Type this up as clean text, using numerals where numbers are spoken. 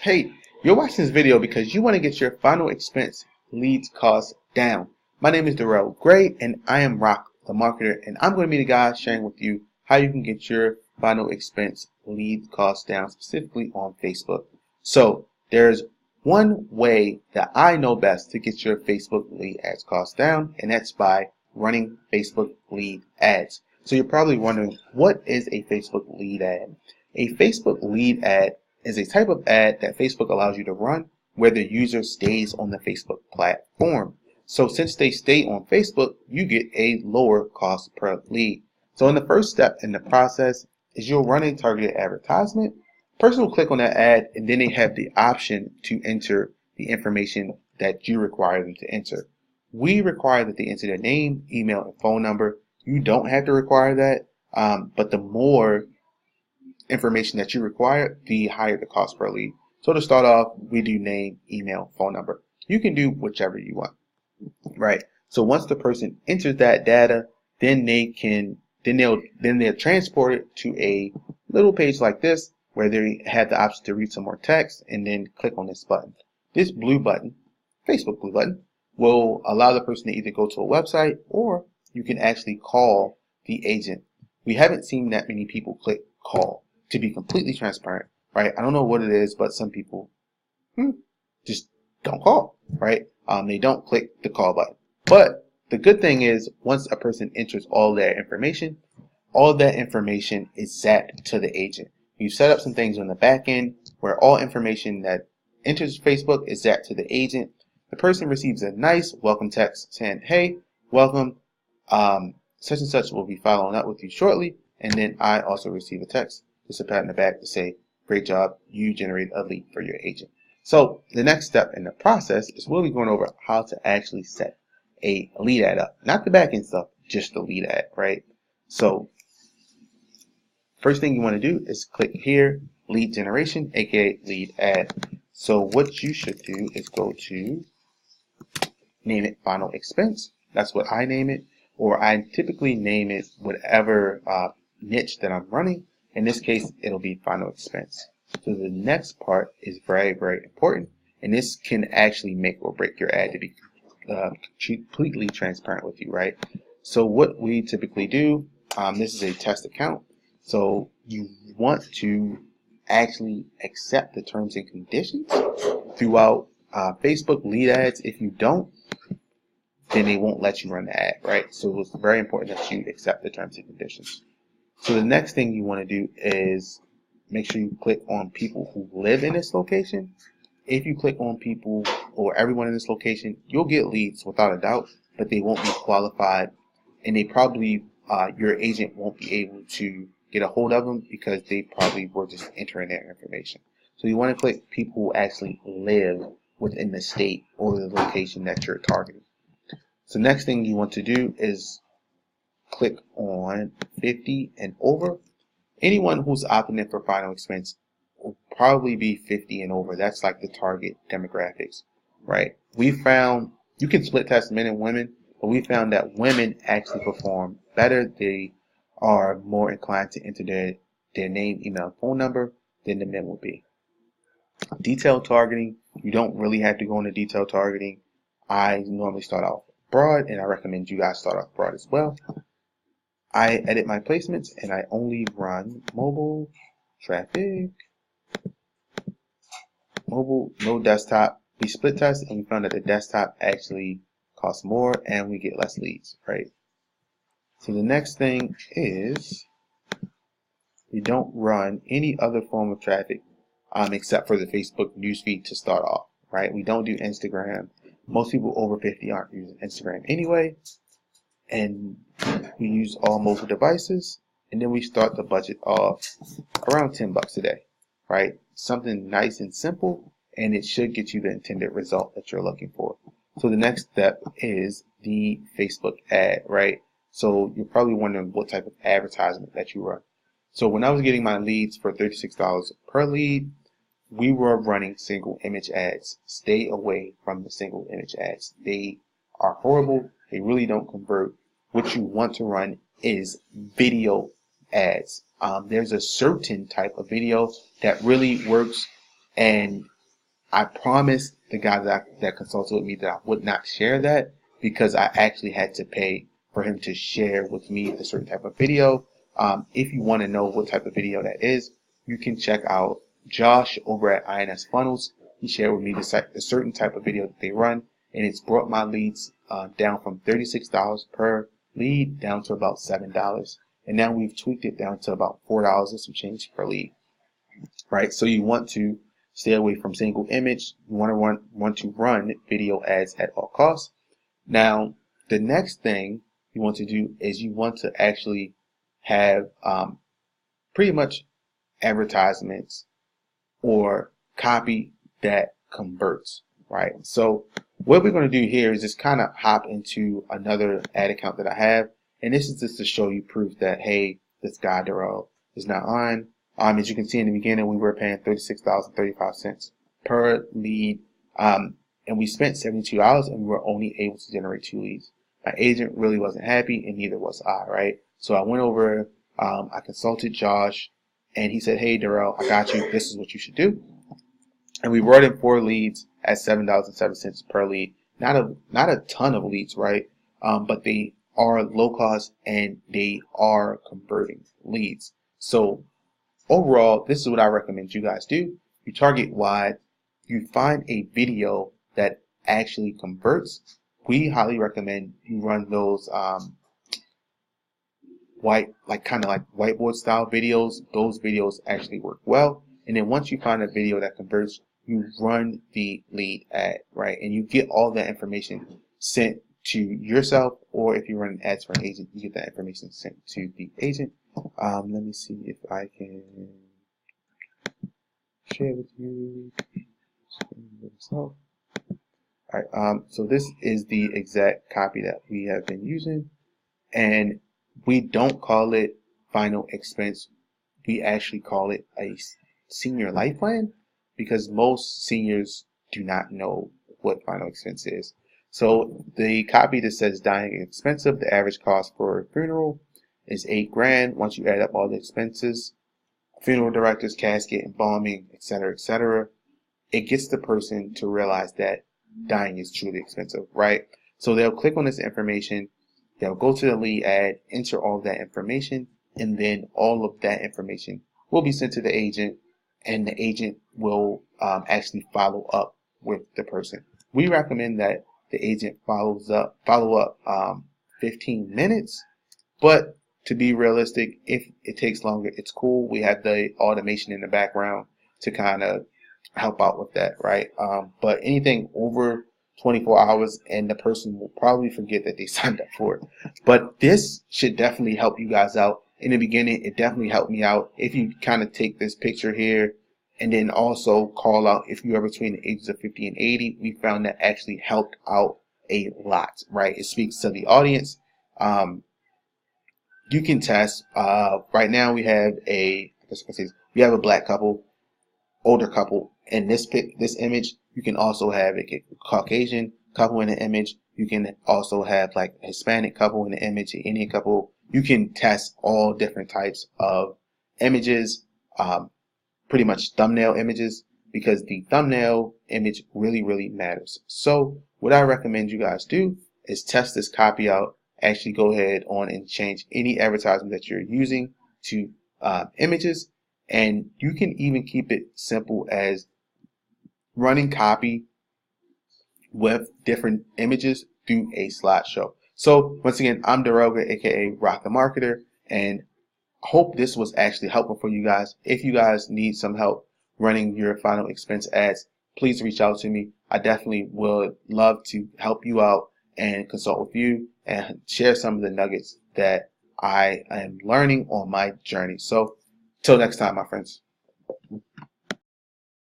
Hey, you're watching this video because you want to get your final expense leads cost down. My name is Darrell Gray and I am Rock, the marketer, and I'm going to be the guy sharing with you how you can get your final expense lead cost down, specifically on Facebook. So there's one way that I know best to get your Facebook lead ads cost down, and that's by running Facebook lead ads. So you're probably wondering, what is a Facebook lead ad? A Facebook lead ad is a type of ad that Facebook allows you to run where the user stays on the Facebook platform. So since they stay on Facebook, you get a lower cost per lead. So in the first step in the process is you'll run a targeted advertisement. Person will click on that ad and then they have the option to enter the information that you require them to enter. We require that they enter their name, email, and phone number. You don't have to require that, but the more information that you require, the higher the cost per lead. So to start off, we do name, email, phone number. You can do whichever you want, right? So once the person enters that data, then they're transported to a little page like this where they have the option to read some more text and then click on this button. This blue button, Facebook blue button, will allow the person to either go to a website or you can actually call the agent. We haven't seen that many people click call, to be completely transparent, right? I don't know what it is, but some people just don't call, right? They don't click the call button. But the good thing is, once a person enters all their information, all that information is zapped to the agent. You set up some things on the back end where all information that enters Facebook is zapped to the agent. The person receives a nice welcome text saying, "Hey, welcome. Such and such will be following up with you shortly." And then I also receive a text, just a pat on the back to say, "Great job, you generated a lead for your agent." So the next step in the process is we'll be going over how to actually set a lead ad up. Not the back end stuff, just the lead ad, right? So first thing you want to do is click here, lead generation, aka lead ad. So what you should do is go to name it final expense. That's what I name it, or I typically name it whatever niche that I'm running. In this case, it'll be final expense. So the next part is very, very important, and this can actually make or break your ad, to be completely transparent with you, right? So what we typically do, this is a test account, so you want to actually accept the terms and conditions throughout Facebook lead ads. If you don't, then they won't let you run the ad, right? So it's very important that you accept the terms and conditions. So the next thing you want to do is make sure you click on people who live in this location. If you click on people or everyone in this location, you'll get leads without a doubt, but they won't be qualified, and they probably, your agent won't be able to get a hold of them because they probably were just entering their information. So you want to click people who actually live within the state or the location that you're targeting. So next thing you want to do is click on 50 and over. Anyone who's opting in for final expense will probably be 50 and over. That's like the target demographics, right? We found you can split test men and women, but we found that women actually perform better. They are more inclined to enter their name, email, phone number than the men will be. Detailed targeting, you don't really have to go into detailed targeting. I normally start off broad, and I recommend you guys start off broad as well. I edit my placements and I only run mobile traffic, mobile, no desktop. We split test and we found that the desktop actually costs more and we get less leads, right? So the next thing is we don't run any other form of traffic except for the Facebook newsfeed to start off, right? We don't do Instagram. Most people over 50 aren't using Instagram anyway. And we use all mobile devices, and then we start the budget off around $10 a day, right? Something nice and simple, and it should get you the intended result that you're looking for. So the next step is the Facebook ad, right? So you're probably wondering what type of advertisement that you run. So when I was getting my leads for $36 per lead, we were running single image ads. Stay away from the single image ads. They are horrible. They really don't convert. What you want to run is video ads. There's a certain type of video that really works And I promised the guy that consulted with me that I would not share that, because I actually had to pay for him to share with me a certain type of video. If you want to know what type of video that is, you can check out Josh over at INS Funnels. He shared with me the certain type of video that they run, and it's brought my leads down from $36 per lead down to about $7. And now we've tweaked it down to about $4 and some change per lead. Right? So you want to stay away from single image. You want to run video ads at all costs. Now, the next thing you want to do is you want to actually have pretty much advertisements or copy that converts, right? So what we're going to do here is just kind of hop into another ad account that I have, and this is just to show you proof that, hey, this guy Darrell is not on. As you can see in the beginning, we were paying $36.35 per lead, and we spent $72, and we were only able to generate 2 leads. My agent really wasn't happy, and neither was I, right? So I went over, I consulted Josh, and he said, hey, Darrell, I got you. This is what you should do. And we brought in 4 leads at $7.07 per lead. Not a ton of leads, right? But they are low cost and they are converting leads. So overall, this is what I recommend you guys do. You target wide. You find a video that actually converts. We highly recommend you run those kind of like whiteboard style videos. Those videos actually work well. And then once you find a video that converts, you run the lead ad, right? And you get all that information sent to yourself, or if you run ads for an agent, you get that information sent to the agent. Let me see if I can share with you. All right, so this is the exact copy that we have been using, and we don't call it final expense. We actually call it a senior life plan, because most seniors do not know what final expense is. So the copy that says dying is expensive, the average cost for a funeral is $8 grand. Once you add up all the expenses, funeral directors, casket, embalming, etc., it gets the person to realize that dying is truly expensive, right? So they'll click on this information, they'll go to the lead ad, enter all of that information, and then all of that information will be sent to the agent, and the agent will actually follow up with the person. We recommend that the agent follow up 15 minutes, but to be realistic, if it takes longer, it's cool. We have the automation in the background to kind of help out with that, right? But anything over 24 hours, and the person will probably forget that they signed up for it. But this should definitely help you guys out. In the beginning, it definitely helped me out. If you kind of take this picture here and then also call out if you are between the ages of 50 and 80, we found that actually helped out a lot, right? It speaks to the audience. You can test. Right now we have a black couple, older couple. In this image, you can also have a Caucasian couple in the image. You can also have like a Hispanic couple in the image, an Indian couple. You can test all different types of images, pretty much thumbnail images, because the thumbnail image really matters. So what I recommend you guys do is test this copy out. Actually go ahead on and change any advertisement that you're using to images, and you can even keep it simple as running copy with different images through a slideshow. So once again, I'm Darrell Gray, aka Rock the Marketer, and hope this was actually helpful for you guys. If you guys need some help running your final expense ads, please reach out to me. I definitely would love to help you out and consult with you and share some of the nuggets that I am learning on my journey. So till next time, my friends.